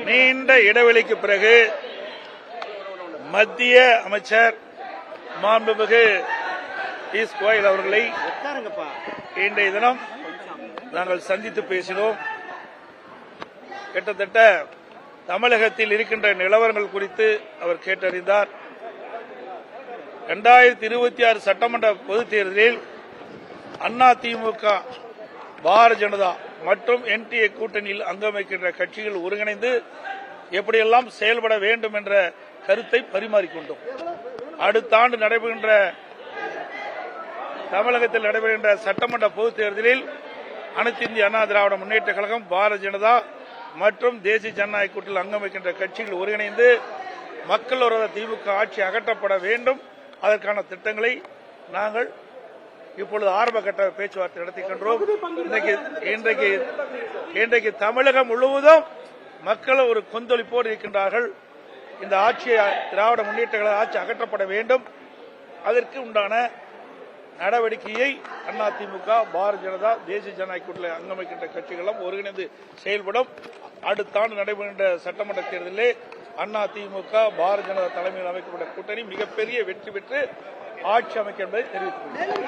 நீண்ட இடைவெளிக்கு பிறகு மத்திய அமைச்சர் மாண்புமிகு பியூஷ் கோயல் அவர்களை இன்றைய தினம் நாங்கள் சந்தித்து பேசினோம். கிட்டத்தட்ட தமிழகத்தில் இருக்கின்ற நிலவரங்கள் குறித்து அவர் கேட்டறிந்தார். 2026 சட்டமன்ற பொதுத் தேர்தலில் அதிமுக, பாரதிய ஜனதா மற்றும் என்டிஏ கூட்டணியில் அங்கம் வைக்கின்ற கட்சிகள் ஒருங்கிணைந்து எப்படியெல்லாம் செயல்பட வேண்டும் என்ற கருத்தை பரிமாறிக்கொண்டோம். அடுத்த ஆண்டு நடைபெறுகின்ற தமிழகத்தில் நடைபெறுகின்ற சட்டமன்ற பொதுத் தேர்தலில் அனைத்து இந்திய அண்ணா திராவிட முன்னேற்ற கழகம், பாரதிய ஜனதா மற்றும் தேசிய ஜனநாயக கூட்டணியில் அங்கம் வைக்கின்ற கட்சிகள் ஒருங்கிணைந்து மக்கள் விரோத திமுக ஆட்சி அகற்றப்பட வேண்டும். அதற்கான திட்டங்களை நாங்கள் இப்பொழுது ஆரம்ப கட்ட பேச்சுவார்த்தை நடத்திக்கின்றோம். இன்றைக்கு தமிழகம் முழுவதும் மக்கள் ஒரு கொந்தளிப்போடு இருக்கின்றார்கள். இந்த ஆட்சியை திராவிட முன்னேற்ற கழக ஆட்சி அகற்றப்பட வேண்டும். அதற்கு உண்டான நடவடிக்கையை அதிமுக, பாரதிய ஜனதா, தேசிய ஜனநாயக கூட்டணியில் அங்கம் வைக்கின்ற கட்சிகளும் ஒருங்கிணைந்து செயல்படும். அடுத்த ஆண்டு நடைபெறுகின்ற சட்டமன்ற தேர்தலில் அதிமுக, பாரதிய ஜனதா தலைமையில் அமைக்கப்பட்ட கூட்டணி மிகப்பெரிய வெற்றி பெற்று ஆட்சி அமைக்கும் என்பதை தெரிவித்துள்ளது.